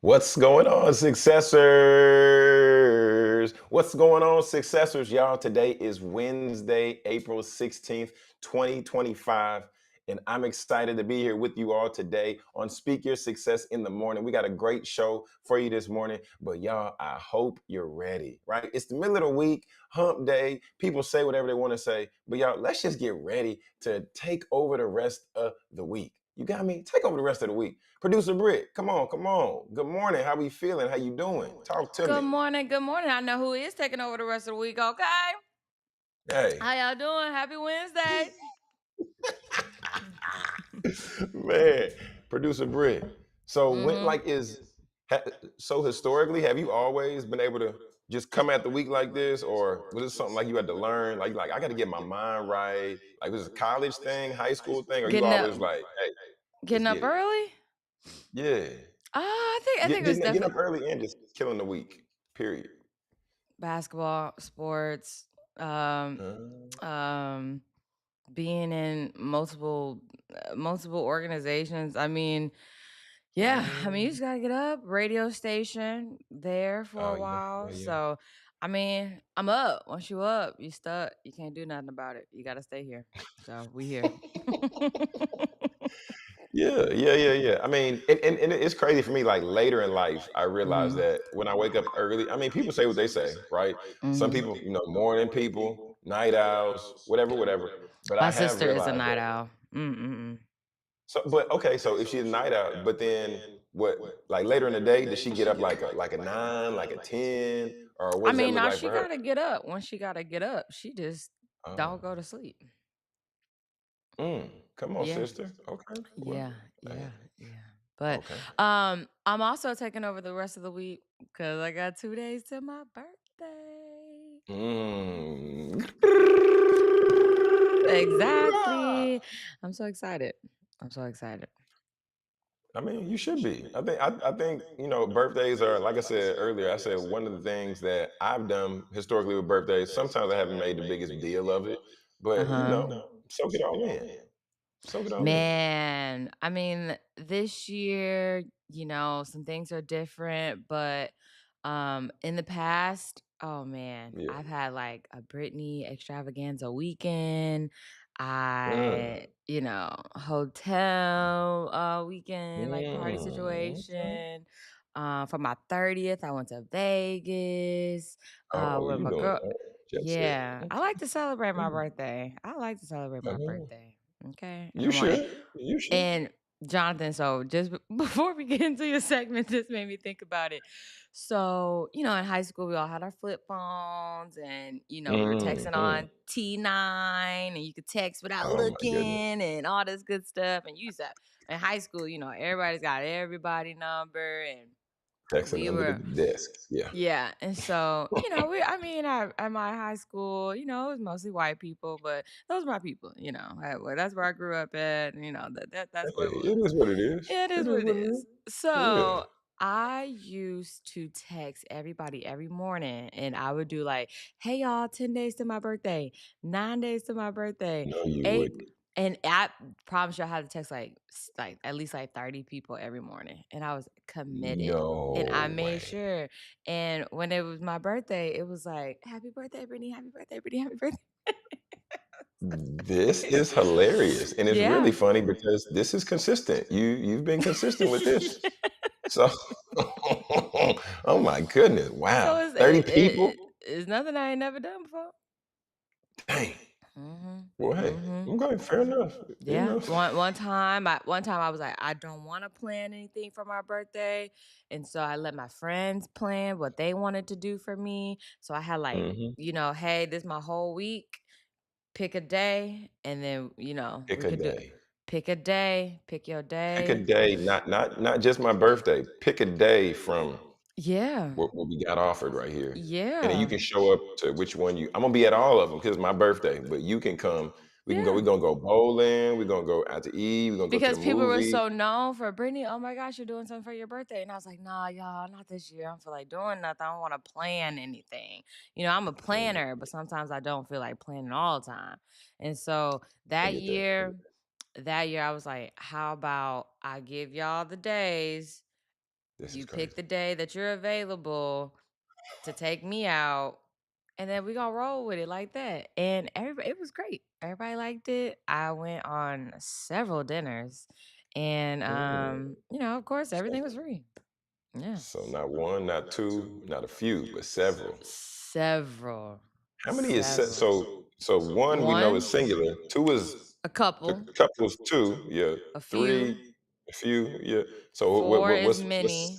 What's going on, successors? What's going on, successors? Y'all, today is Wednesday, April 16th, 2025. And I'm excited to be here with you all today on Speak Your Success in the Morning. We got a great show for you this morning, but y'all, I hope you're ready, right? It's the middle of the week, hump day. People say whatever they want to say, but y'all, let's just get ready to take over the rest of the week. You got me? Take over the rest of the week. Producer Britt, come on, come on. Good morning. How we feeling? How you doing? Talk to Good me. morning. Good morning. I know who is taking over the rest of the week. Okay. Hey. How y'all doing? Happy Wednesday. Man, producer Britt. So when Mm-hmm. like is ha, so historically, have you always been able to just come at the week like this, or was it something like you had to learn? Like I got to get my mind right. Like was it a college thing, high school thing, or you Getting up always like, hey, let's getting up get it? early? Yeah, I think it was getting up definitely early and just killing the week. Period. basketball, sports, um, Uh, um, being in multiple organizations. You uh, just gotta get up, radio station there for oh a yeah, while. oh yeah. So I'm up. Once you up, you stuck. You can't do nothing about it. You gotta stay here. So we here. Yeah, yeah, yeah, yeah. I mean, and it's crazy for me. Like later in life, I realized Mhm. that when I wake up early, I mean, people say what they say, right? Some Mhm. people, morning people, night owls, whatever, whatever. But My I have sister is a realized night that. owl. Mm-mm-mm. So, but okay, so if she's a night owl, but then what? Like later in the day, does she get up like a 9, like a 10, or what I does that mean, look now like she for her? gotta get up. Once she gotta get up, she just Oh, don't go to sleep. come on, Yeah. sister. Okay, well, Yeah. hey, Yeah. Yeah. But okay. I'm also taking over the rest of the week because I got 2 days to my birthday. Mm. Exactly. I'm so excited. I'm so excited. I mean, you should be. I think birthdays are, like I said earlier. I said one of the things that I've done historically with birthdays. Sometimes I haven't made the biggest deal of it, but Uh-huh. soak it all in. Soak it all in. Man, this year, some things are different, but in the past, oh man, Yeah. I've had like a Britney extravaganza weekend. Mm. Hotel weekend, like party Okay. situation. For my 30th, I went to Vegas Oh, with you my doing girl. jet set? Yeah, I Okay. like to celebrate my Mm. birthday. I like to celebrate I my know. birthday. Okay. You should. You should. And Jonathan, so just before we get into your segment, this made me think about it. So, in high school, we all had our flip phones and, we were texting Hmm. on T9 and you could text without Oh my goodness. looking and all this good stuff. And you said in high school, everybody's got everybody number and Texting we under the were desk. Yeah. yeah, and so, at my high school, it was mostly white people, but those were my people, that's where I grew up at, and, that's what Hey, it it was. is what it is. It is It is what it what it is. is. Yeah. So, I used to text everybody every morning, and I would do like, "Hey, y'all, 10 days to my birthday, 9 days to my birthday, No, you 8." wouldn't. And I promise you I had to text, like, at least, like, 30 people every morning, and I was committed, and I No made way. sure. And when it was my birthday, it was like, "Happy birthday, Brittany. Happy birthday, Brittany. Happy birthday." This is hilarious, and it's really Yeah. funny because this is consistent. You've been consistent with this. So, oh my goodness, So wow, it's 30 it people? it it's nothing I ain't never done before. Dang. Mhm. Well, hey, Mhm. okay, fair enough. You Yeah. know, One time I was like, I don't want to plan anything for my birthday. And so I let my friends plan what they wanted to do for me. So I had like, mhm. hey, this my whole week. Pick a day. And then, we Pick a could do day. pick a day, pick your Pick a day. day, not just my birthday. Pick a day from Yeah. what we got offered right here, and then you Yeah. can show up to which one you. I'm gonna be at all of them because it's my birthday, but you can come. We can go. We're Yeah. gonna go bowling. We're gonna go out to eat. We're gonna go to the Because people were movie. so known for Brittany, oh my gosh, you're doing something for your birthday. And I was like, nah, y'all, not this year. I don't feel like doing nothing. I don't want to plan anything. I'm a Mm, planner, but sometimes I don't feel like planning all the time. And so I get that. I get that year I was like, how about I give y'all the days This is You pick crazy. the day that you're available to take me out, and then we gonna roll with it like that. And everybody, it was great. Everybody liked it. I went on several dinners, and Mm. of course, everything was So, free. Yeah, so not one, not two, not a few, but several. several, How many is set? several. So one we know One, is singular. Two is a the couple, couple is two. Yeah. a few, Three, a few. Yeah. So four is many,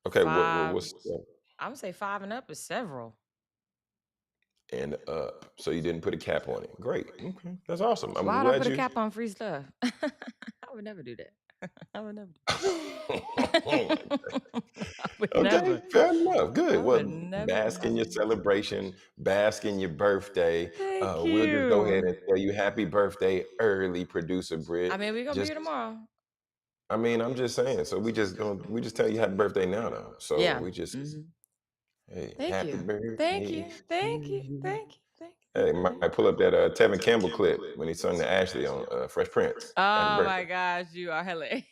what's okay? five. What's I would say five and up is several. and up? So you didn't put a cap on it. Great. Okay, that's awesome. I'm Why would I glad put a you. cap on free stuff? I would never do that. I would never Oh do my. I would Okay, never. fair enough. Good. I would Well, never bask in your do. celebration, bask in your birthday. Thank We'll just go ahead you. and tell you happy birthday early, producer I Britt. mean, we're gonna be Just, here tomorrow. I mean, I'm just saying. So we just tell you happy birthday now, though. So Yeah. we just, Hmm. hey, Thank happy you. Thank birthday you. to Thank you. you. Thank you. Thank Hey, you. Thank might pull up that Tevin Campbell clip when he sung to Ashley on Fresh Prince. Happy Oh birthday. my gosh, you are hilarious.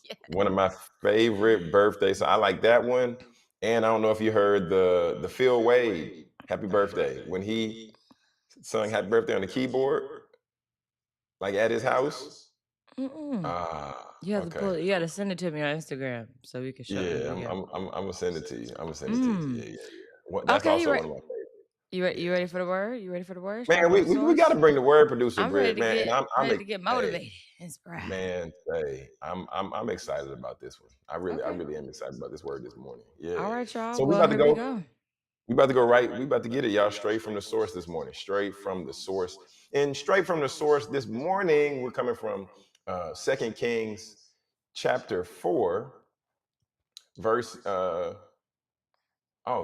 Yeah. One of my favorite birthdays. So I like that one. And I don't know if you heard the Phil Wade happy birthday when he sung happy birthday on the keyboard, like at his house. Mm-mm. Ah, You have to okay. pull it. You got to send it to me on Instagram so we can show the Yeah, video. I'm gonna send it to you. I'm gonna send it to you. Yeah, Mm. yeah, yeah. That's Okay, you also ready? one of my favorite. You Yeah. ready for the word? You ready for the word? Straight Man, from the we got source. to bring the word producer I'm ready Britt, to man, and get I'm ready to get hey, motivated, inspired. man, say I'm excited about this one. I Okay. really am excited about this word this morning. Yeah. All right, y'all. So we Well, about to here we go. go. We about to go right. We about to get it, y'all. Straight from the source this morning. Straight from the source. And straight from the source this morning, we're coming from 2 Kings chapter 4, verse oh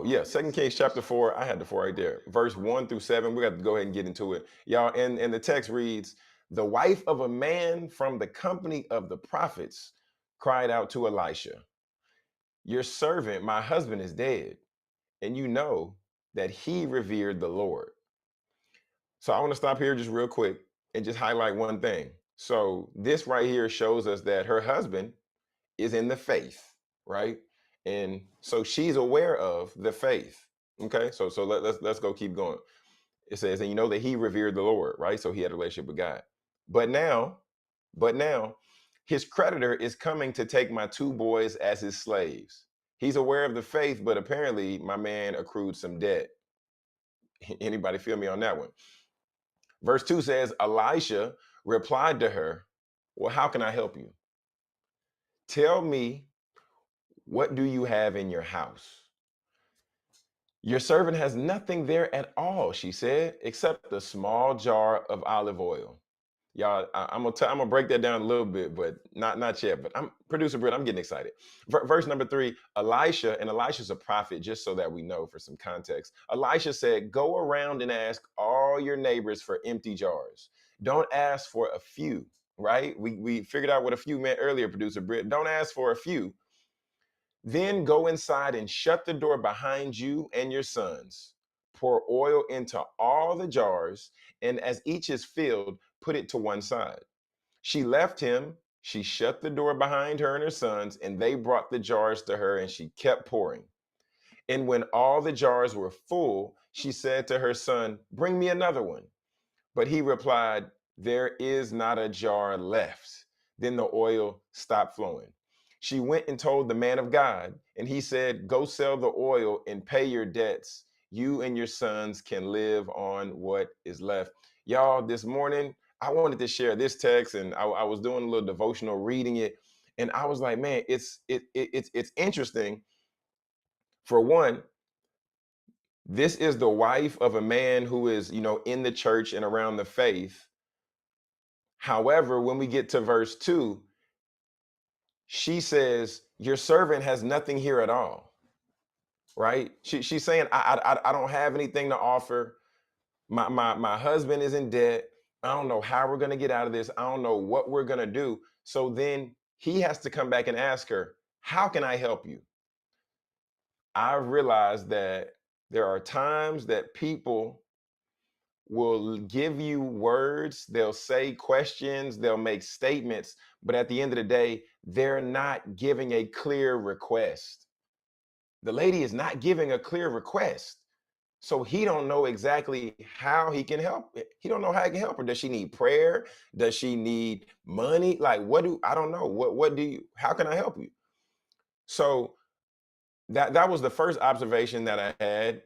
yeah, 2 Kings chapter 4. I had the 4 right there. Verse 1 through 7. We got to go ahead and get into it. Y'all, and the text reads, the wife of a man from the company of the prophets cried out to Elisha, your servant, my husband, is dead, and you know that he revered the Lord. So I want to stop here just real quick and just highlight one thing. So this right here shows us that her husband is in the faith, right? And so she's aware of the faith. Okay, so let's go keep going. It says, and you know that he revered the Lord, right? So he had a relationship with God. But now, but now, his creditor is coming to take my two boys as his slaves. He's aware of the faith, but apparently my man accrued some debt. Anybody feel me on that one? Verse 2 says, Elisha replied to her, well, how can I help you? Tell me, what do you have in your house? Your servant has nothing there at all, she said, except a small jar of olive oil. Y'all, I'm gonna break that down a little bit, but not yet. But I'm producer Britt. I'm getting excited. Verse number 3, Elisha, and Elisha's a prophet, just so that we know for some context. Elisha said, "Go around and ask all your neighbors for empty jars. Don't ask for a few." Right? We figured out what a few meant earlier, producer Britt. Don't ask for a few. Then go inside and shut the door behind you and your sons. Pour oil into all the jars, and as each is filled, put it to one side. She left him. She shut the door behind her and her sons, and they brought the jars to her, and she kept pouring. And when all the jars were full, she said to her son, bring me another one. But he replied, there is not a jar left. Then the oil stopped flowing. She went and told the man of God, and he said, go sell the oil and pay your debts. You and your sons can live on what is left. Y'all, this morning, I wanted to share this text, and I was doing a little devotional reading it. And I was like, man, it's interesting. For one, this is the wife of a man who is, in the church and around the faith. However, when we get to verse 2, she says, your servant has nothing here at all, right? She's saying, I don't have anything to offer. My husband is in debt. I don't know how we're going to get out of this. I don't know what we're going to do. So then he has to come back and ask her, how can I help you? I realized that there are times that people will give you words, they'll say questions, they'll make statements, but at the end of the day, they're not giving a clear request. The lady is not giving a clear request. So he don't know exactly how he can help. He don't know how he can help her. Does she need prayer? Does she need money? Like what do I don't know. What do you how can I help you? So that was the first observation that I had.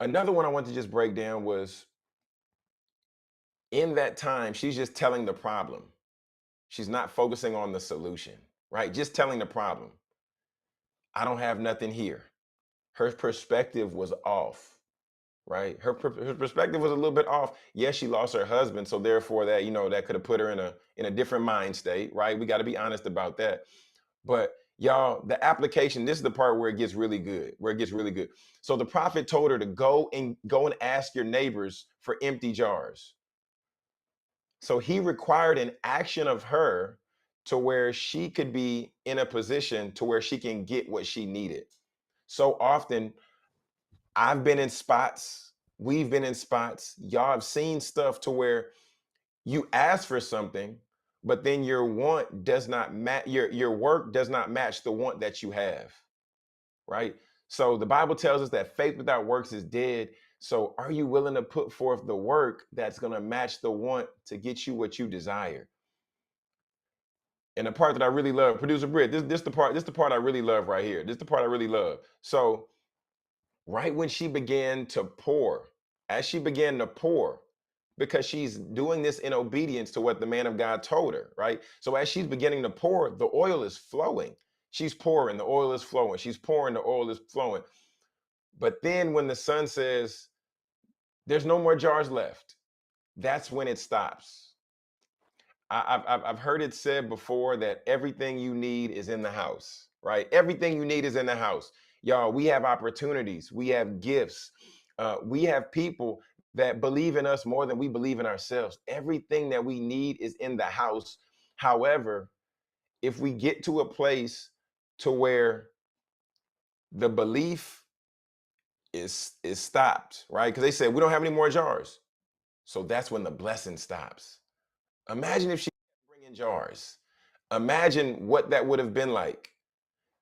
Another one I want to just break down was in that time, she's just telling the problem. She's not focusing on the solution, right? Just telling the problem. I don't have nothing here. Her perspective was off, right? Her perspective was a little bit off. Yes, she lost her husband, so therefore that that could have put her in a different mind state, right? We got to be honest about that. But y'all, the application, this is the part where it gets really good, where it gets really good. So the prophet told her to go and ask your neighbors for empty jars. So he required an action of her to where she could be in a position to where she can get what she needed. So often I've been in spots, we've been in spots, y'all have seen stuff to where you ask for something, but then your want does not match your work does not match the want that you have, right? So the Bible tells us that faith without works is dead. So are you willing to put forth the work that's going to match the want to get you what you desire? And the part that I really love, producer Britt, this the part I really love right here. This the part I really love. So right when she began to pour, as she began to pour, because she's doing this in obedience to what the man of God told her, right? So as she's beginning to pour, the oil is flowing. She's pouring, the oil is flowing. She's pouring, the oil is flowing. But then when the son says, there's no more jars left, that's when it stops. I've heard it said before that everything you need is in the house, right? Everything you need is in the house. Y'all, we have opportunities, we have gifts, we have people that believe in us more than we believe in ourselves. Everything that we need is in the house. However, if we get to a place to where the belief is stopped, right? Because they said we don't have any more jars, so that's when the blessing stops. Imagine if she kept bringing jars. Imagine what that would have been like.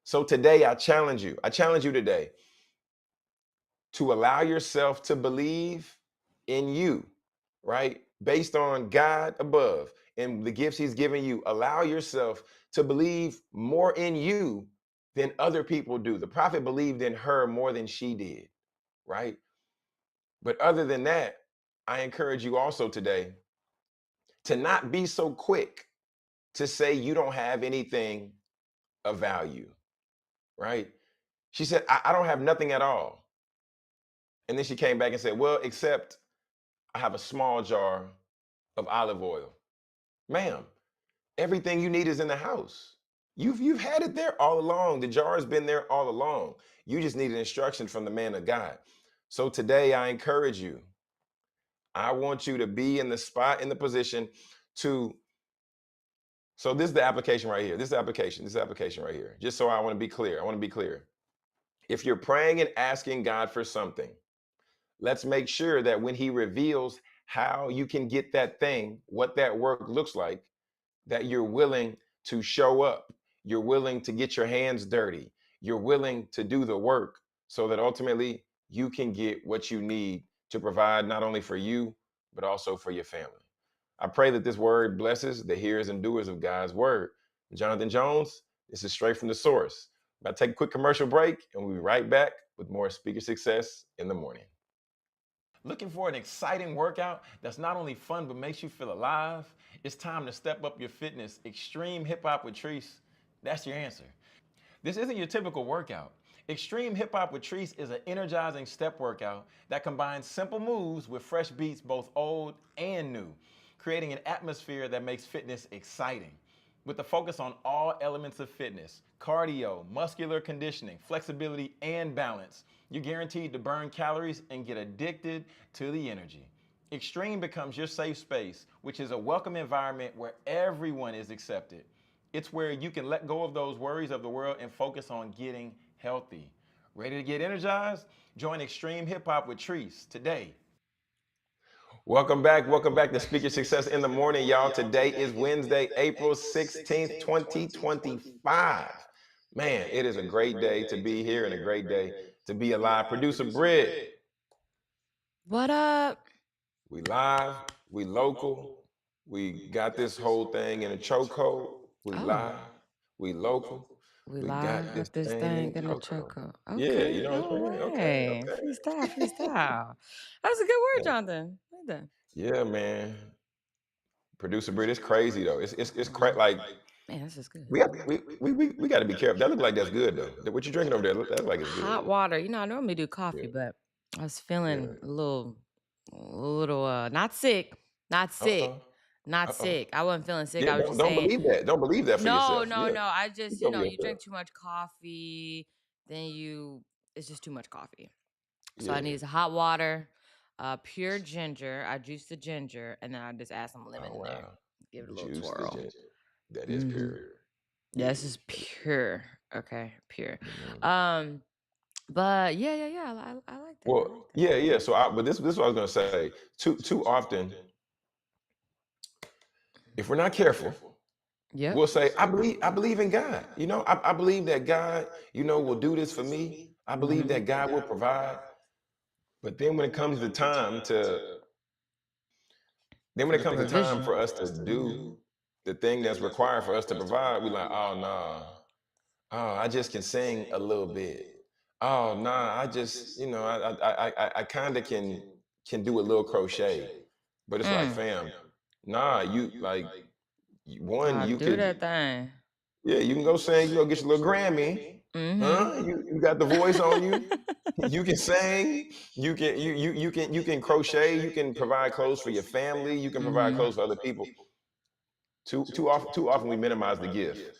So today, I challenge you. I challenge you today to allow yourself to believe in you, right? Based on God above and the gifts He's given you. Allow yourself to believe more in you than other people do. The prophet believed in her more than she did, right? But other than that, I encourage you also today to not be so quick to say you don't have anything of value, right? She said, I don't have nothing at all. And then she came back and said, well, except I have a small jar of olive oil. Ma'am, everything you need is in the house. You've had it there all along. The jar has been there all along. You just needed instruction from the man of God. So today I encourage you. I want you to be in the spot, in the position to. So this is the application right here. This is the application. This is the application right here. Just so I want to be clear. I want to be clear. If you're praying and asking God for something, let's make sure that when He reveals how you can get that thing, what that work looks like, that you're willing to show up. You're willing to get your hands dirty. You're willing to do the work so that ultimately you can get what you need to provide not only for you, but also for your family. I pray that this word blesses the hearers and doers of God's word. Jonathan Jones, this is straight from the source. I'm about to take a quick commercial break and we'll be right back with more Speaker Success in the Morning. Looking for an exciting workout that's not only fun but makes you feel alive? It's time to step up your fitness. Extreme Hip Hop with Treese, that's your answer. This isn't your typical workout. Extreme Hip Hop with Treese is an energizing step workout that combines simple moves with fresh beats, both old and new, creating an atmosphere that makes fitness exciting. With a focus on all elements of fitness, cardio, muscular conditioning, flexibility, and balance, you're guaranteed to burn calories and get addicted to the energy. Extreme becomes your safe space, which is a welcome environment where everyone is accepted. It's where you can let go of those worries of the world and focus on getting healthy. Ready to get energized? Join Extreme Hip Hop with Treese today. Welcome back to Speak Your Success in the Morning, y'all. Today is Wednesday, April 16th, 2025. Man, it is a great day to be here and a great day to be alive. Producer Britt, What up? we live, we local, we got this whole thing in a chokehold. We Oh, live, we local, we we got live this with this thing in a thing in the chokehold. choco. Yeah, Okay, you know what all I'm saying? Okay, right. okay. Freestyle, freestyle. That's a good word, Yeah, Jonathan. Like that. yeah, man. Producer Britt, it's crazy though. It's like Man, this is good. we have we got to be careful. That look like that's good though. What you drinking over there? That look like it's good. Hot water. I normally do Yeah, coffee, but I was yeah. feeling a little not sick, not Uh sick, oh. not Uh oh. sick. I wasn't feeling sick. Yeah. I was just Don't saying, believe that. Don't believe that for no, yourself. no, Yeah. no. I Keep just, over you yourself. drink too much coffee, then it's just too much coffee. So I Yeah. need some hot water, pure ginger. I juice the ginger, and then I just add some lemon Oh in there. wow. Give it a little Juice the twirl. gin. That is Hmm. pure. Yeah, Yeah. this is pure. Okay, pure. Mhm. Um, but yeah. I like that. I Well, like that. yeah, yeah. So, but this is what I was gonna say. Too often, if we're not careful, Yep. we'll say, I believe in God. I believe that God, will do this for me. I believe Hmm. that God will provide. But then when it comes to time to then when For it the comes to time provision. for us to do the thing that's required for us to provide, we like, oh no, oh, I just can sing a little bit. Oh nah, I just, I kind of can do a little crochet. But it's like, Mm. fam, nah, you like one, I you do could, that thing. yeah, you can go sing, you can go get your little Grammy, Mm-hmm. huh? You got the voice on you. You can sing. You can crochet. You can provide clothes for your family. You can provide Mm-hmm. clothes for other people. Too often we minimize the gift.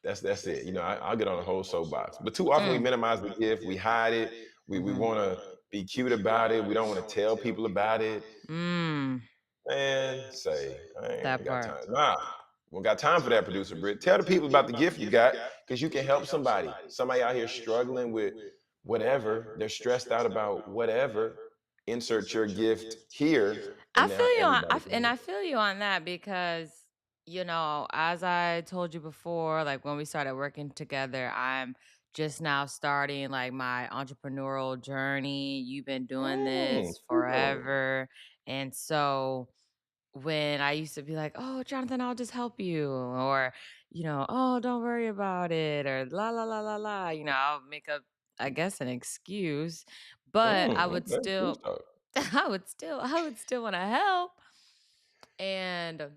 That's it. I'll get on a whole soapbox. But too often we Mm. minimize the gift. We hide it. We Mm-hmm. want to be cute about it. We don't want to tell people about it. Mm. Man, say I ain't That got part. time. Nah, we don't got time for that, producer Britt. Tell the people about the gift you got because you can help somebody. Somebody out here struggling with whatever. They're stressed out about whatever. Insert your gift here, I and now feel you on everybody can and help. I feel you on that because as I told you before, like when we started working together, I'm just now starting like my entrepreneurial journey. You've been doing this Cool. forever. And so when I used to be like, "Oh, Jonathan, I'll just help you," or, "Oh, don't worry about it," or la la la la la, I'll make up, I guess, an excuse, but I would Okay. Cool still stuff. I would still want to help. And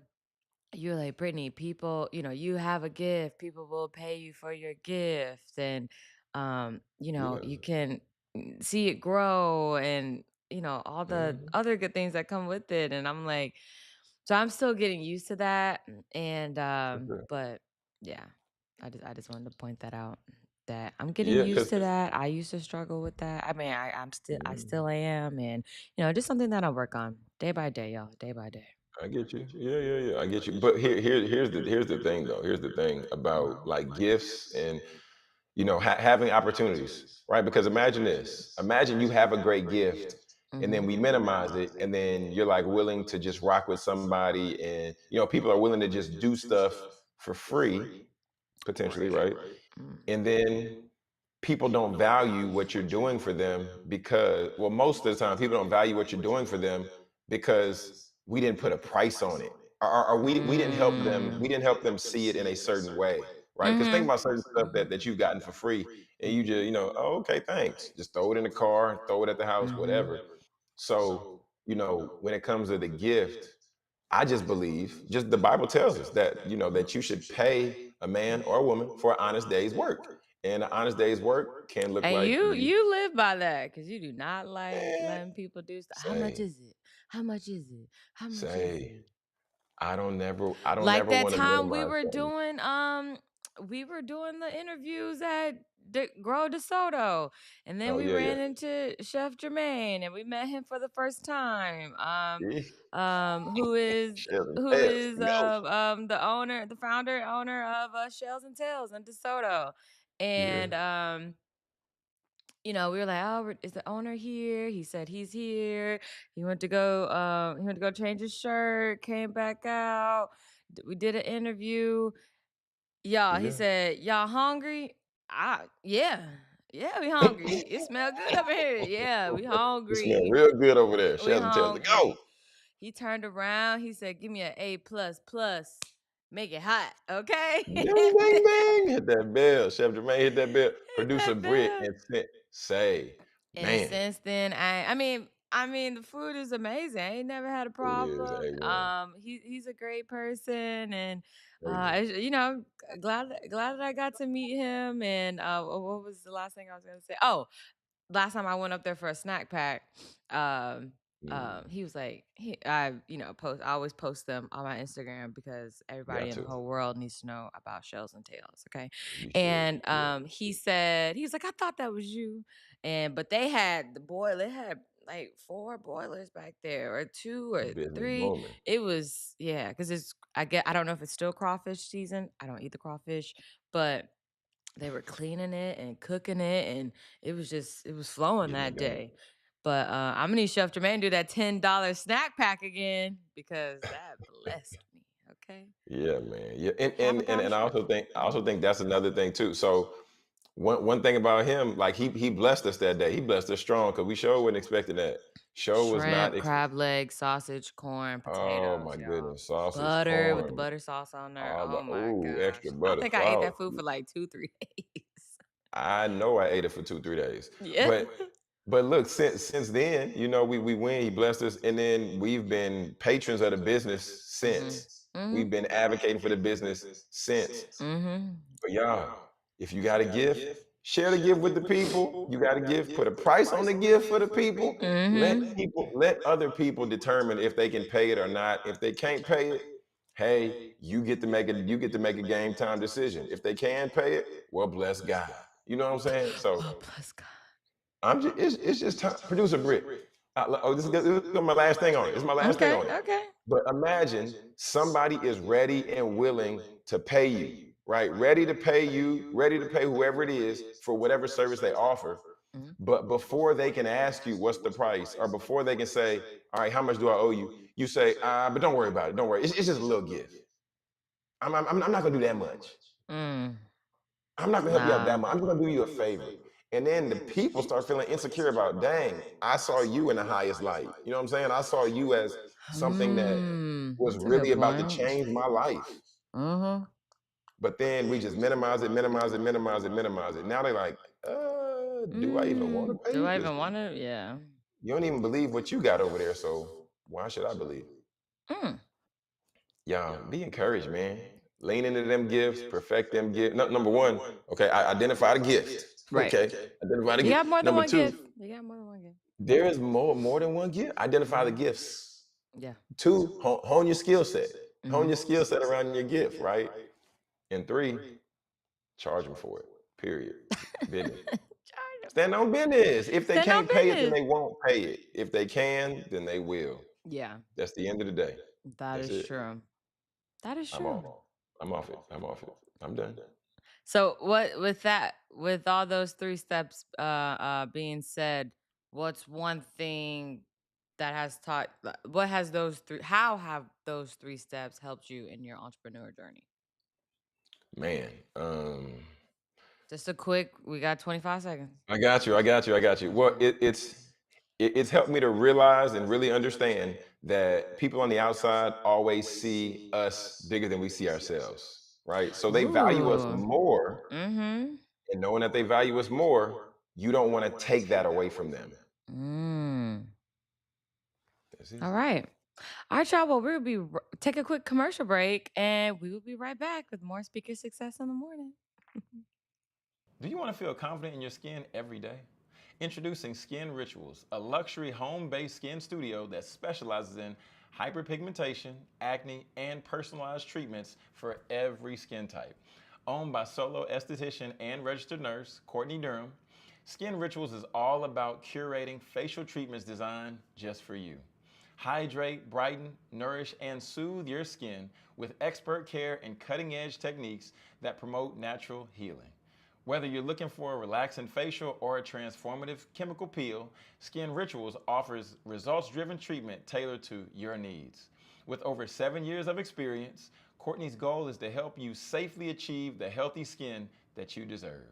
you're like, Brittany, people, you have a gift. People will pay you for your gift. And, Yeah. you can see it grow and, all the Mhm. other good things that come with it. And I'm like, so I'm still getting used to that. And, For sure. but yeah, I just wanted to point that out that I'm getting Yeah, used because to that. I used to struggle with that. I mean, I still am. And, just something that I work on day by day, y'all, day by day. I get you. Yeah, yeah, yeah. I get you. But here's the thing though. Here's the thing about like gifts and having opportunities, right? Because imagine this. Imagine you have a great gift and then we minimize it and then you're like willing to just rock with somebody and people are willing to just do stuff for free potentially, Right. right? Mm. And then people don't value what you're doing for them because, well, most of the time people don't value what you're doing for them because we didn't put a price on it, or we didn't help them, we Mm. didn't help them see it in a certain way, right? Because think Mhm. about certain stuff that you've gotten for free and you just oh, okay, thanks, just throw it in the car, throw it at the house, Mhm. whatever. So when it comes to the gift, I just believe, just the Bible tells us that, that you should pay a man or a woman for an honest day's work. And an honest day's work can look And like you, you live by that because you do not like man, letting people do stuff. How much say, is it? How much is it? How much is say, it? I don't Like never that want to time minimize things. we were doing the interviews at Grow DeSoto, and then Oh we yeah, yeah. ran into Chef Jermaine, and we met him for the first time. Eh, Who is Shelly, who yes, is go. the founder owner of Shells and Tails in DeSoto, Yeah. and we were like, "Oh, is the owner here?" He said he's here. He went to go change his shirt, came back out. We did an interview. Y'all, he Yeah. said, "Y'all hungry?" Yeah. Yeah, we hungry. It smell good over here. Yeah, we It smell hungry. real good over there. We Shelton tells me, go. hungry. He turned around. He said, "Give me an A plus plus. Make it hot, okay?" Ding, ding, ding. Hit that bell. Chef Jermaine hit that bell. Hit Producer that Britt bell. and say, And man, since then, I mean, the food is amazing. I ain't never had a food is problem. A1. He's a great person, and Great man. glad that I got to meet him. And what was the last thing I was gonna say? Oh, last time I went up there for a snack pack, um, Mm, he was like, I always post them on my Instagram because everybody got in the to. whole world needs to know about shells and tails. Okay. You should. And Yeah. he was like, I thought that was you. But they had like four boilers back there, or two or Business three. booming. It was, yeah, because I don't know if it's still crawfish season. I don't eat the crawfish, but they were cleaning it and cooking it, and it was flowing Getting it that going. day. But I'm gonna need Chef Jermaine to do that $10 snack pack again because that blessed me. Okay, Yeah, man. Yeah. And and haven't and, got a and shrimp. I also think that's another thing too. So one thing about him, like he blessed us that day. He blessed us strong because we sure wasn't expecting that. Sure was not Shrimp, crab legs, sausage, corn, oh potatoes, my y'all. goodness. Sausage, Butter with the corn, butter sauce on there. all the Oh my ooh, gosh. extra I butter think I ate sauce. that food for like 2, 3 days. I know I ate it for 2, 3 days. Yeah. But look, since then, we win. He blessed us, and then we've been patrons of the business Mhm. since. We've Mhm. been advocating for the business since. Mhm. But y'all, if you got a gift, share the gift with the people. You got a gift, put a price on the gift for the people. Mhm. Let other people determine if they can pay it or not. If they can't pay it, hey, you get to make a game time decision. If they can pay it, well, bless God. You know what I'm saying? So Oh, bless God. it's just time. Producer Britt. This is my last thing on it. This is my last thing Okay, on it. okay. But imagine somebody is ready and willing to pay you, right? Ready to pay you, ready to pay whoever it is for whatever service they offer. Mhm. But before they can ask you what's the price, or before they can say, all right, how much do I owe you? You say, but don't worry about it. Don't worry. It's just a little gift. I'm not gonna do that much. Mm. I'm not gonna help you out that Nah. much. I'm just gonna do you a favor. And then the people start feeling insecure about, dang, I saw you in the highest light. You know what I'm saying? I saw you as something that was That's a good really about to point. change my life. Mhm. But then we just minimize it, minimize it, minimize it, minimize it. Now they're like, do I even want to pay Do you? I Because even want to? Yeah. you don't even believe what you got over there. So why should I believe? Mm. Y'all, be encouraged, man. Lean into them gifts, perfect them gifts. Number one, okay, I identify the gift. Right. Okay, identify the You got gift. more than Number one two, gift. You got more than one gift. there is more than one gift. Identify the Mhm. gifts. Yeah. Two, hone your skill set. Hone your Mhm. skill set around your gift, right? And three, charge them for it. Period. Business. Charge 'em Stand for on it. business. If they Stand on can't pay it, then business. they won't pay it. If they can, then they will. Yeah, That's the end of the day. that That's is it. true. That is I'm off. true. I'm off it. I'm off it. I'm done. So with all those three steps being said, what's one thing that has taught what has those three how have those three steps helped you in your entrepreneur journey? Man, Just a quick, we got 25 seconds. I got you. I got you. I got you. Well, it's helped me to realize and really understand that people on the outside always see us bigger than we see ourselves, right? So they value us Ooh. more, Mm-hmm. and knowing that they value us more, you don't want to take that away from them. Mm. That's it. All right. All right, y'all. Well, take a quick commercial break and we will be right back with more Speaker Success in the Morning. Do you want to feel confident in your skin every day? Introducing Skin Rituals, a luxury home-based skin studio that specializes in hyperpigmentation, acne, and personalized treatments for every skin type. Owned by solo esthetician and registered nurse Courtney Durham, Skin Rituals is all about curating facial treatments designed just for you. Hydrate, brighten, nourish, and soothe your skin with expert care and cutting edge techniques that promote natural healing. Whether you're looking for a relaxing facial or a transformative chemical peel, Skin Rituals offers results driven treatment tailored to your needs. With over 7 years of experience, Courtney's goal is to help you safely achieve the healthy skin that you deserve.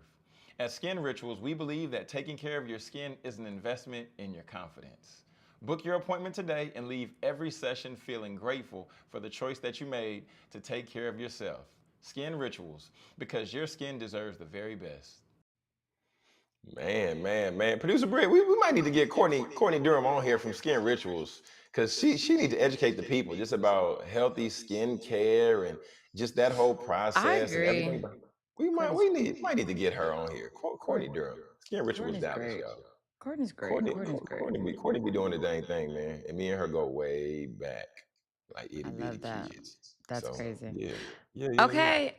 At Skin Rituals, we believe that taking care of your skin is an investment in your confidence. Book your appointment today and leave every session feeling grateful for the choice that you made to take care of yourself. Skin Rituals, because your skin deserves the very best. Man. Producer Britt, we might need to get Courtney Durham on here from Skin Rituals because she needs to educate the people just about healthy skin care and just that whole I process and everything. agree. We might Courtney's we need might need to get her on here. Court, Courtney Durham, Skin Rituals Courtney's Dallas, great. y'all. Courtney's great. Courtney, Courtney's great. Courtney be doing the dang thing, man. And me and her go way back, like I itty bitty love that. kids. That's So crazy. yeah. Okay,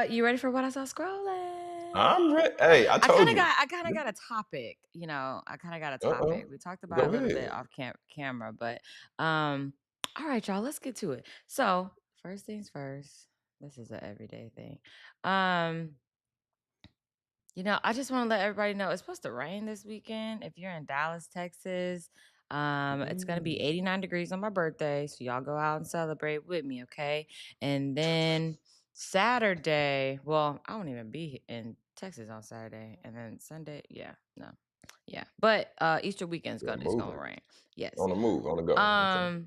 you ready for what I saw scrolling? I'm ready. Hey, I told you. I kind of got a topic, I kind of got a Uh-uh. topic. We talked about it a Go little bit ahead. off camera, but all right, y'all, let's get to it. So, first things first, this is an everyday thing. Um, I just want to let everybody know it's supposed to rain this weekend. If you're in Dallas, Texas, it's gonna be Mm. 89 degrees on my birthday. So y'all go out and celebrate with me, okay? And then Saturday, well, I won't even be in Texas on Saturday. And then Sunday, yeah, no. Yeah. But Easter weekend's Yeah, it's gonna moving. rain. Yes. On the move, on the go. Okay.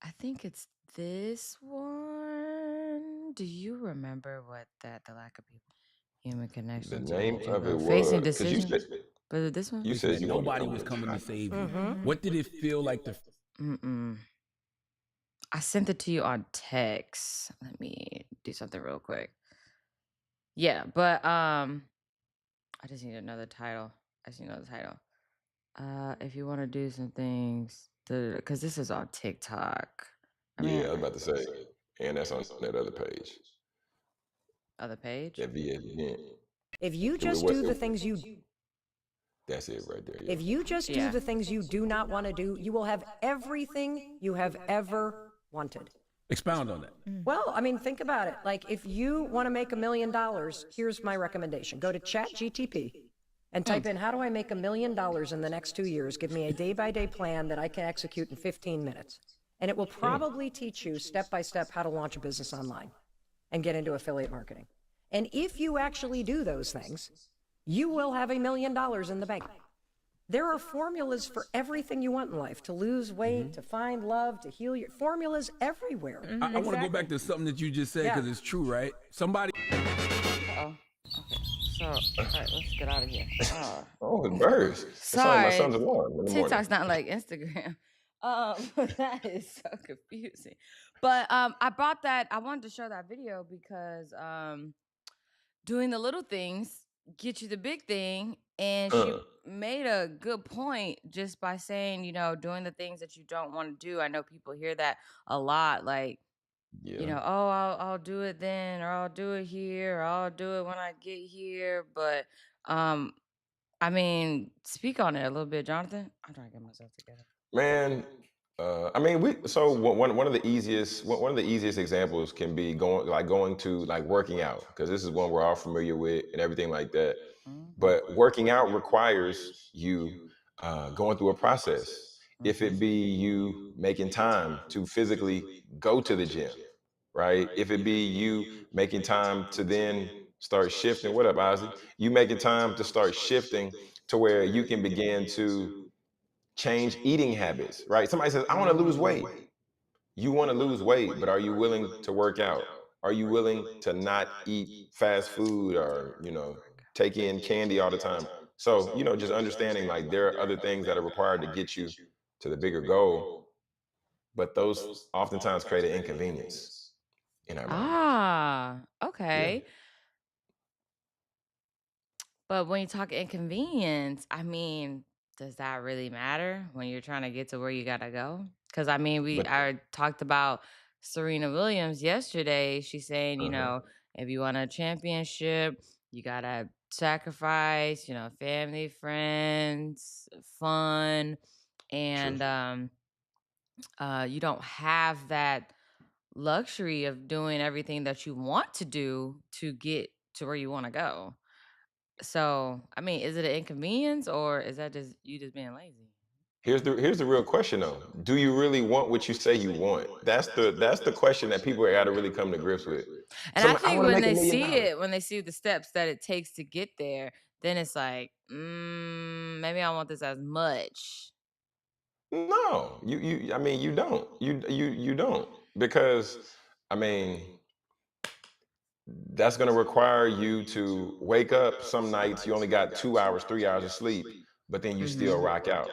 I think it's this one. Do you remember what the lack of people? Human The connection to name of it facing was because decision. Was it this one? you It's said like you wanted nobody was something coming to tight. save you. Mm-hmm. What did it feel like to Mm-mm. I sent it to you on text. Let me do something real quick. Yeah, but I just need another title. I just need another title. If you want to do some things, because this is on TikTok. I Yeah, mean, I was about to say, and that's on that other page, other page. that VS event. If you It, just what, do the it, things you that's it right there. Yeah. if you just do Yeah. the things you do not want to do, you will have everything you have ever wanted. expound on that? Well, I mean, think about it. Like, if you want to make $1 million, here's my recommendation. Go to ChatGTP and type in, how do I make $1 million in the next 2 years? Give me a day-by-day plan that I can execute in 15 minutes. And it will probably teach you step-by-step how to launch a business online and get into affiliate marketing. And if you actually do those things, you will have $1 million in the bank. There are formulas for everything you want in life, to lose weight, to find love, to heal your formulas everywhere. I want to go back to something that you just said because it's true, right? Somebody. Uh-oh. Okay. So, all right, let's get out of here. Oh, it burst. It sounds like my Sorry. son's alarm in the morning. TikTok's not like Instagram. That is so confusing. But I brought that. I wanted to show that video because doing the little things get you the big thing, and she made a good point just by saying, doing the things that you don't want to do. I know people hear that a lot, like, Yeah. oh, I'll do it then, or I'll do it here, or I'll do it when I get here. But I mean, speak on it a little bit, Jonathan. I'm trying to get myself together. Man, I mean, one of the easiest one of the easiest examples can be going to like working out because this is one we're all familiar with and everything like that. But working out requires you going through a process. If it be you making time to physically go to the gym, right? If it be you making time to then start shifting. What up, Ozzy? You making time to start shifting to where you can begin to change eating habits, right? Somebody says, I want to lose weight. You want to lose weight, but are you willing to work out? Are you willing to not eat fast food or, take in candy all the time? So, just understanding like there are other things that are required to get you to the bigger goal, but those oftentimes create an inconvenience in our minds. Yeah. Okay. But when you talk inconvenience, I mean, does that really matter when you're trying to get to where you gotta go? Because I mean, But I talked about Serena Williams yesterday. She's saying, uh-huh. if you want a championship, you gotta sacrifice, family, friends, fun, True. and you don't have that luxury of doing everything that you want to do to get to where you want to go. So, I mean, is it an inconvenience or is that just you just being lazy? Here's the real question though. Do you really want what you say you want? That's the question that people got to really come to grips with. And I I think want to when make a they million see dollars. it, when they see the steps that it takes to get there, then it's like, maybe I want this as much. No, I mean you don't. You don't because I mean that's going to require you to wake up some nights you only got 2 hours 3 hours of sleep, but then you still Mhm. rock out.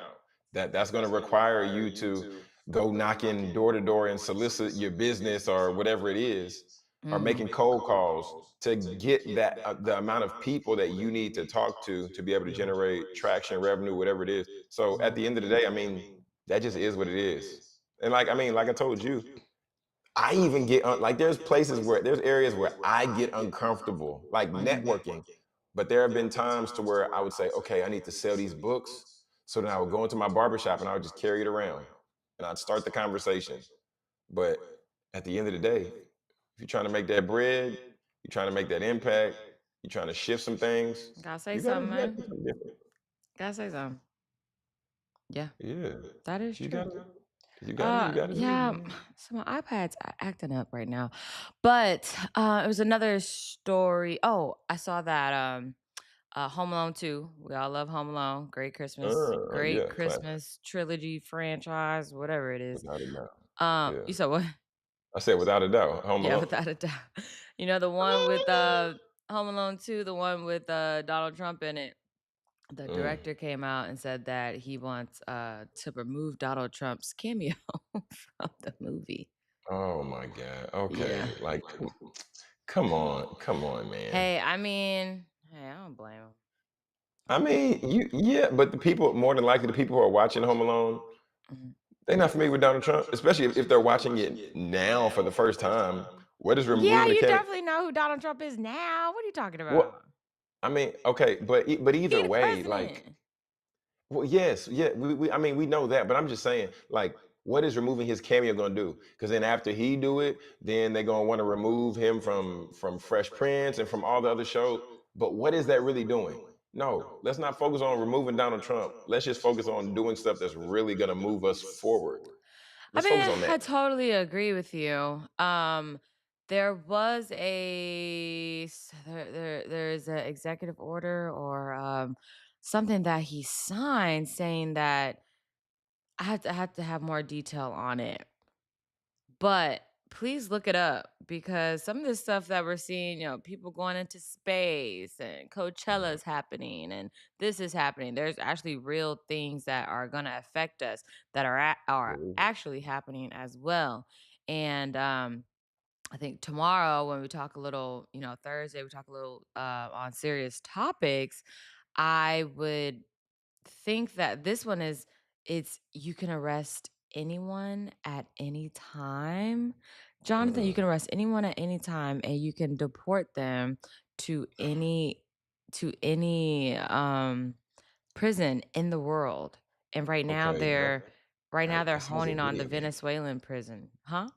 That's going to require you to go knocking door to door and solicit your business or whatever it is, or Mhm. making cold calls to get that the amount of people that you need to talk to be able to generate traction, revenue, whatever it is. So at the end of the day, I mean, that just is what it is. And like I mean, like I told you, I even get like there's areas where I get uncomfortable, like Mhm. networking. But there have been times to where I would say, okay, I need to sell these books. So then I would go into my barbershop and I would just carry it around and I'd start the conversation. But at the end of the day, if you're trying to make that bread, you're trying to make that impact, you're trying to shift some things, Gotta say you gotta something, you gotta man. do something different. Gotta say something. Yeah, Yeah. that is You true. gotta you gotta move, Yeah. man. So my iPad's acting up right now, but it was another story. Oh, I saw that Home Alone 2. We all love Home Alone. Great Yeah, classic. Christmas trilogy franchise, whatever it is. Without a doubt. You Yeah. said what? I said without a doubt, Home Yeah, Alone. without a doubt. You know the one with Home Alone 2, the one with Donald Trump in it. The Mm. director came out and said that he wants to remove Donald Trump's cameo from the movie. Oh my God. Yeah. Okay. Like, come on, man. Hey, I mean, hey, I don't blame him. I mean, yeah, but the people, more than likely, the people who are watching Home Alone, Mhm. they're not familiar with Donald Trump, especially if they're watching it now for the first time. What is Yeah, removing the you camera? definitely know who Donald Trump is now. What are you talking Well, about? I mean, okay, but He either the way, like, president. well, yes, yeah, I mean, we know that, but I'm just saying, like, what is removing his cameo gonna do? Because then after he do it, then they're gonna want to remove him from Fresh Prince and from all the other shows. But what is that really doing? No, let's not focus on removing Donald Trump. Let's just focus on doing stuff that's really gonna move us forward. I Let's focus mean, on that. I totally agree with you. There was there's an executive order or something that he signed saying that I have to have more detail on it. But please look it up because some of the stuff that we're seeing, people going into space and Coachella is happening and this is happening. There's actually real things that are going to affect us that are actually happening as well. And I think tomorrow when we talk a little, Thursday we talk a little on serious topics. I would think that this one it's you can arrest anyone at any time. Jonathan, you Mm-mm. can arrest anyone at any time and you can deport them to any prison in the world. And Okay, that, right now they're that sounds like honing a on the video game. Venezuelan prison. Huh?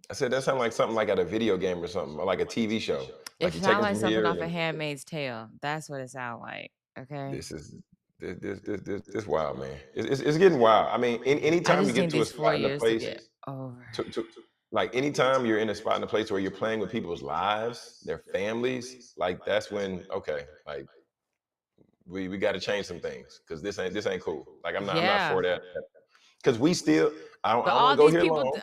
I said that sounds like something like at a video game or something, or like a TV show. It Like you take sounds them like from something here, off a and Handmaid's Tale. That's what it sounds like. Okay. this is this wild, man. It's getting wild. I mean, I anytime you just get need to a these four spot in a years to place, get over. to like anytime you're in a spot in a place where you're playing with people's lives, their families, like that's when okay, like we got to change some things because this ain't cool. Like I'm not Yeah. for that because we still I But don't want all to go these here people, long.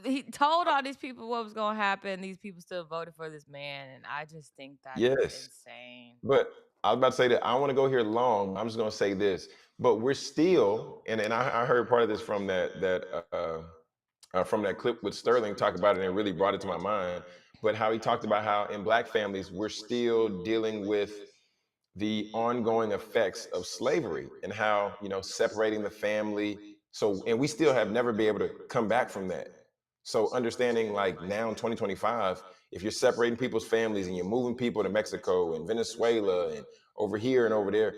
he told all these people what was going to happen. These people still voted for this man. And I just think that is Yes, insane. but I was about to say that I don't want to go here long. I'm just going to say this, but we're still, and I heard part of this from from that clip with Sterling talk about it and it really brought it to my mind. But how he talked about how in Black families we're still dealing with the ongoing effects of slavery and how separating the family. So and we still have never been able to come back from that. So understanding like now in 2025, if you're separating people's families and you're moving people to Mexico and Venezuela and over here and over there,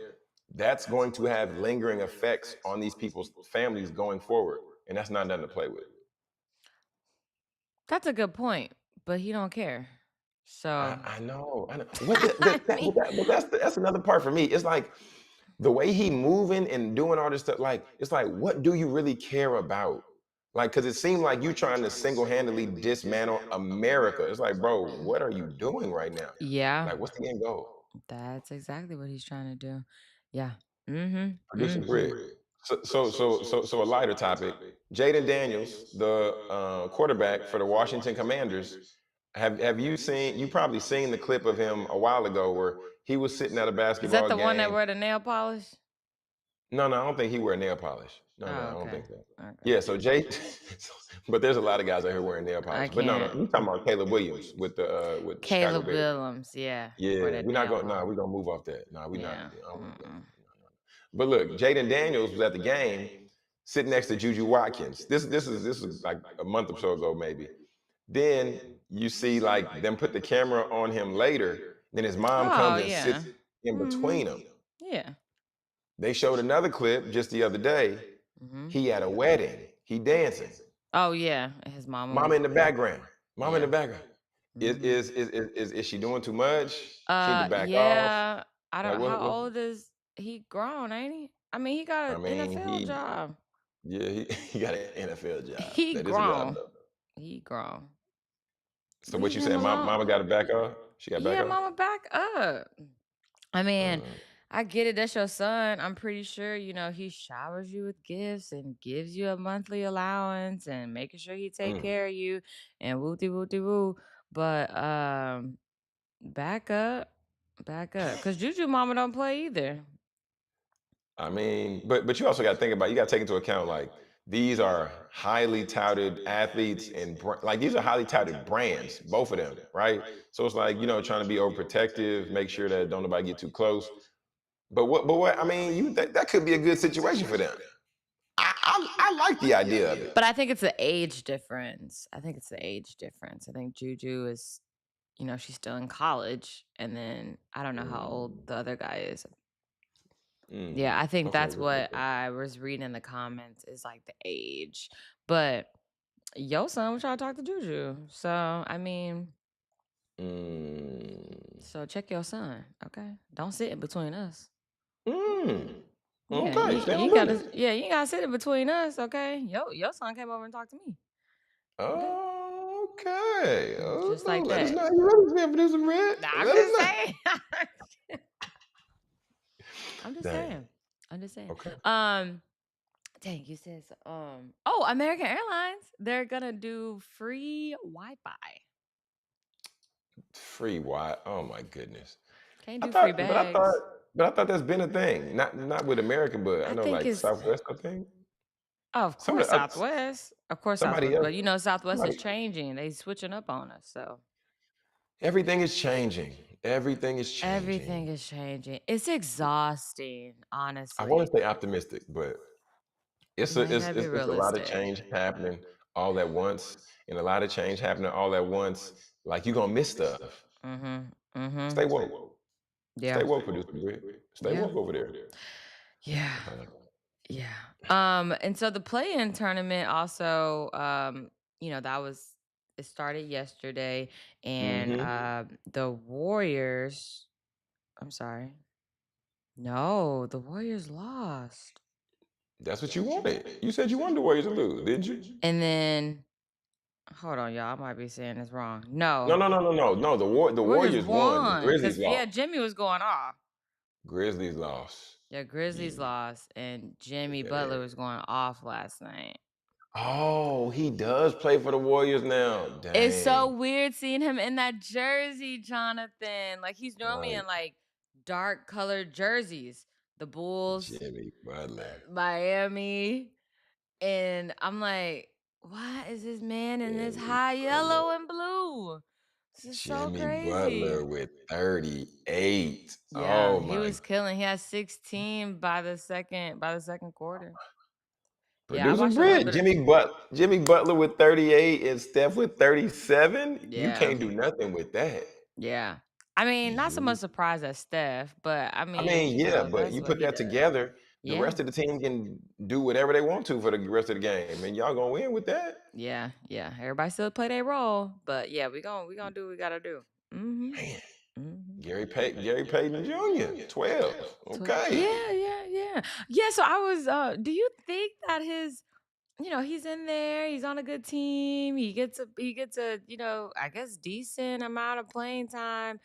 that's going to have lingering effects on these people's families going forward, and that's not nothing to play with. That's a good point. But he don't care. So I know. I know. What I mean, but that's another part for me. It's like the way he moving and doing all this stuff. Like it's like, what do you really care about? Like, because it seemed like you trying to single handedly dismantle America. It's like, bro, what are you doing right now? yeah, Like, what's the end goal? that's exactly what he's trying to do. Yeah. Mm-hmm. Producer Mm-hmm. Britt. So a lighter topic. Jaden Daniels, the quarterback for the Washington Commanders. Have you seen? You probably seen the clip of him a while ago where he was sitting at a Is that basketball the one that game. wear the nail polish? No, I don't think he wear nail polish. No, Oh, I don't okay. think so. Okay. Yeah, so Jay, but there's a lot of guys out here wearing nail I polish. But no, can't. we talking about Caleb Williams with the Chicago Caleb Bears. Willems, yeah, for Yeah, the we're not nail going. No, polish. we're gonna move off that. No, we not. Yeah. I don't want that. Mm-mm. But look, Jaden Daniels was at the game, sitting next to Juju Watkins. This is like a month or so ago, maybe. Then you see like them put the camera on him later. Then his mom Oh comes and yeah. sits in Mm-hmm. between them. Yeah. They showed another clip just the other day. Mm-hmm. He at a wedding. He dancing. Oh yeah. His mama Mama was. in the background. Mama in Yeah. the background. Is Mm-hmm. is is is she doing too much? She need to back off. Yeah. I Like don't. what? How What? old is he? Grown, ain't he? I mean, he got I an mean, NFL job. he got an NFL job. He That is love grown. though. He grown. So what Leave you him saying? alone. Mama got to back off. She got to back Yeah, off. mama, back up. I mean, Uh, I get it. That's your son. I'm pretty sure, he showers you with gifts and gives you a monthly allowance and making sure he take mm. care of you and wooty wooty woo. But back up, back up, cause Juju mama don't play either. I mean, but you also got to think about. You got to take into account like these are highly touted athletes and like these are highly touted brands, both of them, right? So it's like trying to be overprotective, make sure that don't nobody get too close. But what I mean, that could be a good situation for them. I like the idea of it. But I think it's the age difference. I think it's the age difference. I think Juju is, she's still in college, and then I don't know how old the other guy is. Yeah, I think Okay. that's what I was reading in the comments is like the age. But your son was trying to talk to Juju. So, I mean, Mm. so check your son, okay? Don't sit in between us. Mm. Yeah, Okay, stay you on ain't gotta, business. yeah, you ain't gotta sit in between us, okay? Your son came over and talked to me. Okay. Okay. Just like Let us that. know how you really feel, producer Britt. Nah, I'm Let us just know. saying. I'm just Dang. saying. I'm just saying. Okay. Dang, you said oh, American Airlines, they're gonna do free Wi-Fi. Free Wi. Oh my goodness. Can't I do free thought, but I thought, bags. but I thought that's been a thing. Not with American, but I I know think like it's Southwest. I think of some of course the Southwest. Of course somebody Southwest. else. But Southwest is Somebody. changing. They switching up on us. So Everything is changing. Everything is everything changing. is changing. It's exhausting, I want to honestly. stay optimistic, but it's No, a you it's, gotta be it's it's a lot of realistic. change happening all at once, and a lot of change happening all at once. Like you're gonna miss stuff. Mm-hmm. Mm-hmm. Stay woke. Yeah. Stay woke, producer Britt. Stay Yeah. woke over there. Yeah. That's all I got. Yeah. And so the play-in tournament also, it started yesterday, and Mm-hmm. the Warriors, I'm sorry. No, the Warriors lost. That's what you wanted. You said you wanted the Warriors to lose, didn't you? And then hold on, y'all, I might be saying this wrong. No, No. no, no, no, no, no. The Warriors Warriors won. The won Grizzlies cuz lost. Jimmy was going off. Grizzlies lost. Yeah, Grizzlies Yeah. lost and Jimmy Yeah. Butler was going off last night. Oh, he does play for the Warriors now. It's so Dang. weird seeing him in that jersey, Jonathan. Like he's normally Right. in like dark colored jerseys. The Bulls, Jimmy Butler. Miami, and I'm like, why is this man in this Jimmy high Butler. yellow and blue? This is so Jimmy crazy. Butler with 38. Yeah, Oh he my. was killing. He had 16 by the second quarter. Yeah, I Producer watched a little Britt. bit of Jimmy Butler with 38 and Steph with 37. You yeah. can't do nothing with that. Yeah. I mean, not so much You surprised at Steph, but I I mean, mean, yeah, but that's you what put he that does. together, the Yeah. rest of the team can do whatever they want to for the rest of the game, and y'all gonna win with that. Yeah. Everybody still play their role, but yeah, we gonna do what we gotta do. Mm-hmm. Man, Mm-hmm. Gary Payton Jr. 12. Okay. Yeah, yeah, yeah. Yeah, so I was do you think that he's in there, he's on a good team, he gets a, I guess decent amount of playing time.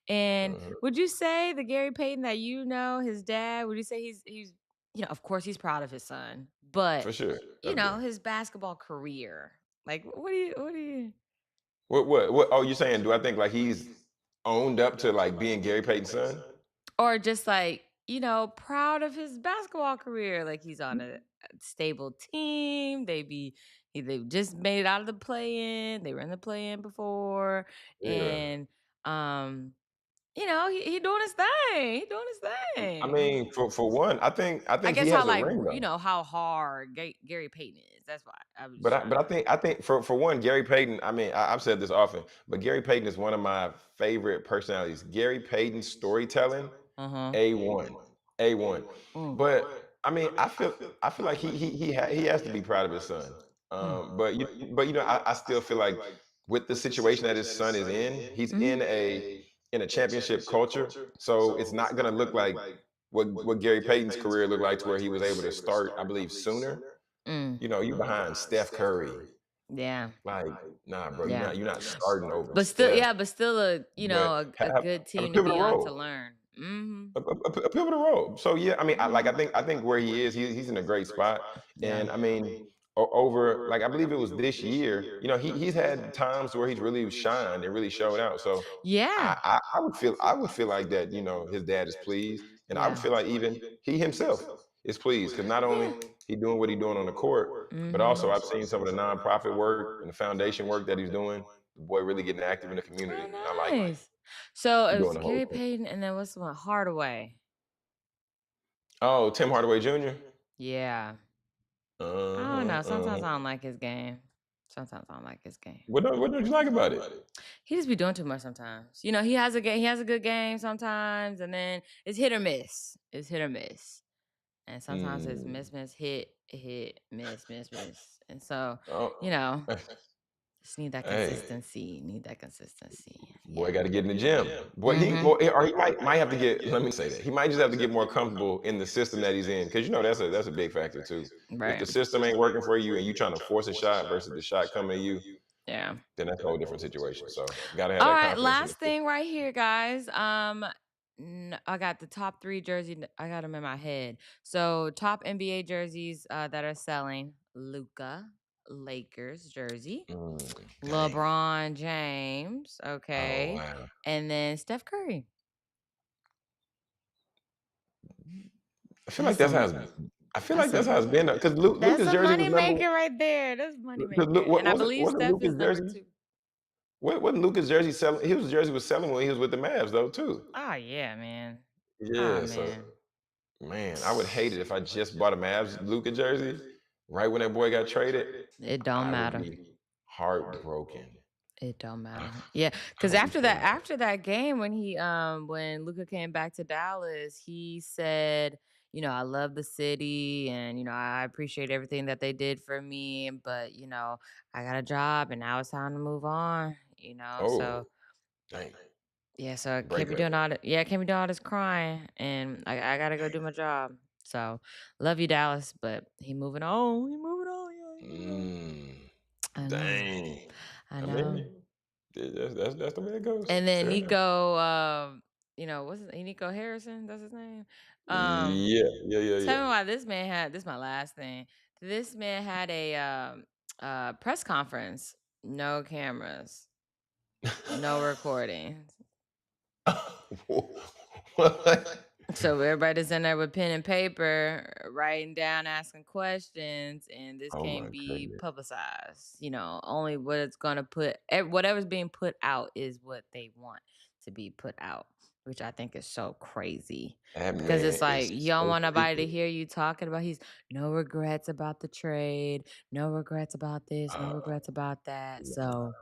And Mhm. would you say the Gary Payton that his dad, would you say he's of course he's proud of his son, but For sure. Definitely. his basketball career. Like what do you What oh, you saying, do I think like he's owned up to like being Gary Payton's son? or just like, proud of his basketball career, like he's on a stable team. They just made it out of the play-in. They were in the play-in before, Yeah. and he doing his thing. He doing his I thing. mean, for one, I I think he guess how has a like ring though. how hard Gary Payton is. That's why I was But trying to. I think for one, Gary Payton. I mean, I've said this often, but Gary Payton is one of my favorite personalities. Gary Payton's storytelling, Uh huh. A1, A1. Mm. But I mean, I feel like he has to be proud of his son. Mm. But I still feel like with the situation that his son is in, he's Mhm. in a championship culture, so it's not gonna look like what Gary Payton's career looked like to where he was able to start, I believe, sooner. Mm. You behind Steph Curry. Yeah. Like, nah, bro, Yeah. you're not starting over But still, Steph, yeah, but still but a good have a team to pivotal be on to role. learn. Mhm. A pivotal role. So yeah, I mean, Mhm. I think where he is, he's in a great spot. Yeah. And I mean, over like I believe it was this year, he's had times where he's really shined and really showed out. So Yeah. I would feel like that, his dad is pleased. And I would Yeah. feel like even he himself is pleased because not only Yeah. he doing what he doing on the court, but also Mhm. I've seen some of the nonprofit work and the foundation work that he's doing. The boy really getting active in the community. And I Oh, like nice. So he it doing was the whole Gary thing. Payton, and then what's the one? Hardaway. Oh, Tim Hardaway Jr. Yeah. I don't Uh-huh, know. Sometimes I uh-huh. don't like his game. Sometimes I don't like his game. What don't you like about it? He just be doing too much sometimes. He has a game. He has a good game sometimes, and then it's hit or miss. It's hit or miss, and sometimes it's Mm. miss, miss, hit, hit, miss, miss, miss, and so you Oh, know, just need that hey, consistency. Need that consistency. boy, Yeah. got to get in the gym. Boy, Mm-hmm. or he might have to get. Let me say that he might just have to get more comfortable in the system that he's in, because that's a big factor too. If Right. the system ain't working for you and you trying to force a shot versus the shot coming to you, Yeah. then that's a whole different situation. So got to have All that right. confidence in the Last system. thing right here, guys. I got the top 3 jersey. I got them in my head. So top NBA jerseys that are selling: Luca, Lakers jersey; Dang. LeBron James, Oh okay, wow. and then Steph Curry. I feel like That's that's a how I feel like that's that's a how it's been because that's Luca's a jersey was money number. maker right there. That's a money Because maker, what and I believe wasn't Steph is Luca's number jersey? 2. Wasn't Luca's jersey selling? His jersey was selling when he was with the Mavs though too. Oh yeah, man. Oh Yeah, so man. man, I would hate it if I just bought a Mavs Luca jersey right when that boy got traded. It don't I would matter. be heartbroken. It don't I, matter. Yeah, I because would be so mad. after that game when Luca came back to Dallas, he said, I love the city, and I appreciate everything that they did for me, but I got a job and now it's time to move on. Oh, So dang, yeah, so I can't be breakup. doing I can't be doing all this crying, and I gotta go do my job. So love you, Dallas, but he moving on. He moving on. Yeah, he moving on. Mm, I know. dang. I I know. mean, that's the way it goes. And then Fair enough. Nico, Nico Harrison? That's his name. Um, Yeah, yeah, yeah, Tell yeah. me why this is my last thing. This man had a press conference, no cameras, no recording. What? So everybody's in there with pen and paper, writing down, asking questions, and this Oh my can't be goodness. publicized. Only what it's gonna whatever's being put out is what they want to be put out, which I think is so crazy. That Because man it's like is you don't so want nobody to secret. hear you talking about he's no regrets about the trade, no regrets about this, no Uh, regrets about that. nah, So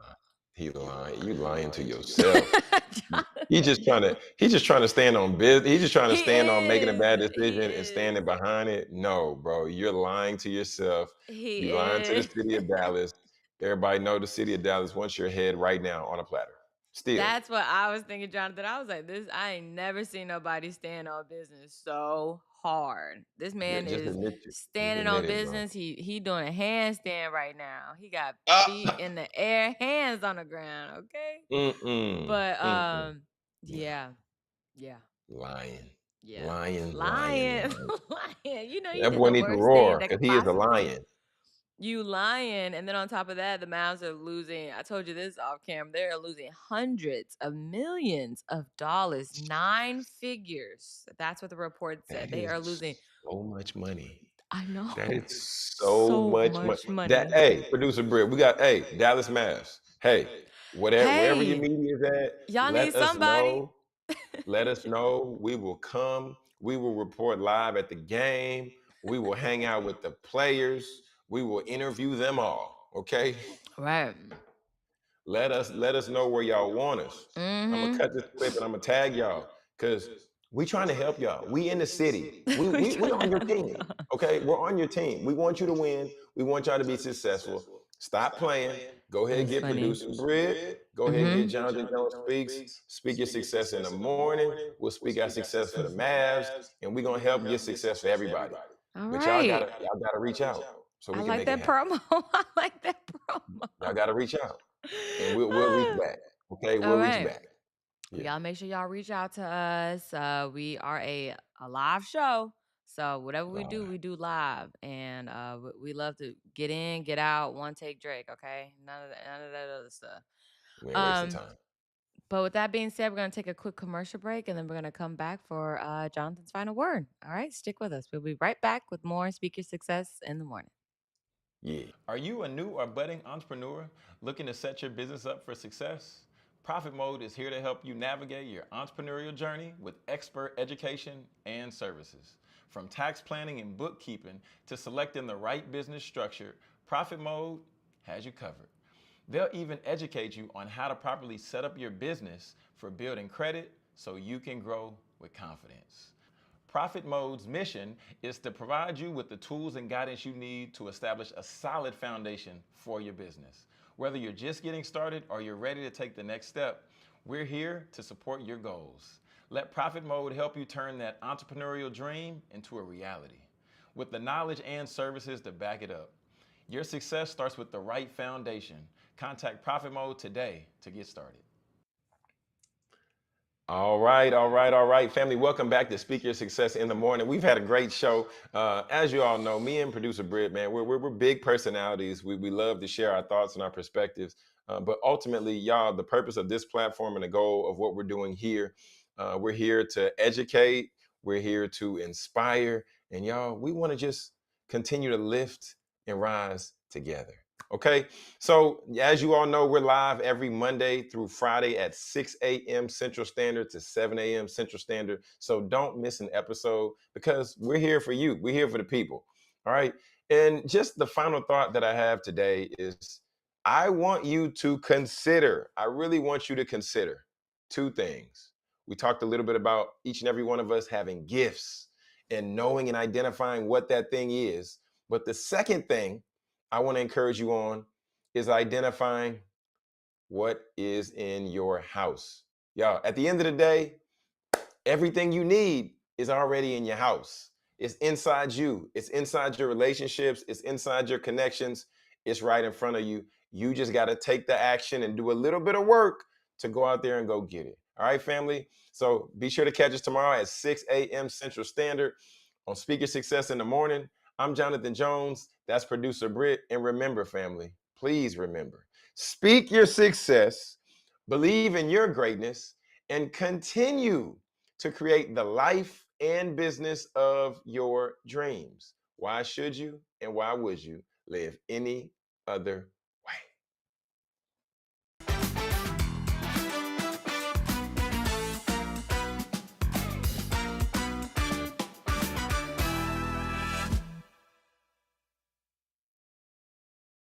he lying. You lying to yourself. He's just trying to stand on business. He's just trying to stand on making a bad He decision and is. standing behind it. No, bro, you're lying to yourself. He You lying to the is. city of Dallas. Everybody know the city of Dallas wants your head right now on a platter. Still. That's what I was thinking, Jonathan. I was like, I ain't never seen nobody stand on business so hard. This man Just is admit it. Just standing admit on it, bro. business. He doing a handstand right now. He got feet Ah! in the air, hands on the ground. Okay, Mm-mm. but Mm-mm. No. yeah, yeah, Lion. yeah. Lion, lion, Lion, lion. lion. You That did boy the need to worst thing roar that because could he is a possibly. lion. You lying, and then on top of that, the Mavs are losing. I told you this off cam. They're losing hundreds of millions of dollars, 9 figures. That's what the report said. That They are is losing. so much money. I That know, is so so much money. much That money. hey, producer Britt, we got Dallas Mavs. Hey, wherever your Hey, media is at, y'all need let us somebody. know. Let us know. We will come. We will report live at the game. We will hang out with the players. We will interview them all. Okay. Right. Let us know where y'all want us. I'm gonna Mm-hmm. cut this clip and I'm gonna tag y'all because we trying to help y'all. We in the city. We We we we trying to on your help team. y'all. Okay, we're on your team. We want you to win. We want y'all to be successful. Stop playing. Go ahead and That's get funny. producer Britt. Go ahead and get Mm-hmm. Jonathan Jones speaks. Speak your success in the morning. We'll speak our success for the Mavs, and we're gonna help get success for everybody. All But right. y'all gotta reach out so I we can like make it that happen. promo. I like that promo. Y'all gotta reach out, and we'll reach back. Okay, we'll All reach right. back. Yeah. Y'all make sure y'all reach out to us. We are a live show. So whatever Live. we do live. And we love to get in, get out, one take Drake, okay? None of that other stuff. We ain't wasting Um, time. but with that being said, we're gonna take a quick commercial break and then we're gonna come back for Jonathan's final word. All right, stick with us. We'll be right back with more Speak Your Success in the morning. Yeah. Are you a new or budding entrepreneur looking to set your business up for success? Profit Mode is here to help you navigate your entrepreneurial journey with expert education and services. From tax planning and bookkeeping to selecting the right business structure, Profit Mode has you covered. They'll even educate you on how to properly set up your business for building credit so you can grow with confidence. Profit Mode's mission is to provide you with the tools and guidance you need to establish a solid foundation for your business. Whether you're just getting started or you're ready to take the next step, we're here to support your goals. Let Profit Mode help you turn that entrepreneurial dream into a reality with the knowledge and services to back it up. Your success starts with the right foundation. Contact Profit Mode today to get started. All right, family. Welcome back to Speak Your Success in the Morning. We've had a great show. As you all know, me and producer Britt, man, we're big personalities. We love to share our thoughts and our perspectives. But ultimately, y'all, the purpose of this platform and the goal of what we're doing here, we're here to educate, we're here to inspire, and y'all, we want to just continue to lift and rise together. Okay, so as you all know, we're live every Monday through Friday at 6 a.m. Central Standard to 7 a.m. Central Standard. So don't miss an episode because we're here for you. We're here for the people. All right. And just the final thought that I have today is I want you to consider, I really want you to consider two things. We talked a little bit about each and every one of us having gifts and knowing and identifying what that thing is. But the second thing I want to encourage you on is identifying what is in your house. Y'all, at the end of the day, everything you need is already in your house. It's inside you. It's inside your relationships. It's inside your connections. It's right in front of you. You just got to take the action and do a little bit of work to go out there and go get it. All right, family? So be sure to catch us tomorrow at 6 a.m. Central Standard on Speaker Success in the Morning. I'm Jonathan Jones. That's producer Britt. And remember, family, please remember, speak your success, believe in your greatness, and continue to create the life and business of your dreams. Why should you and why would you live any other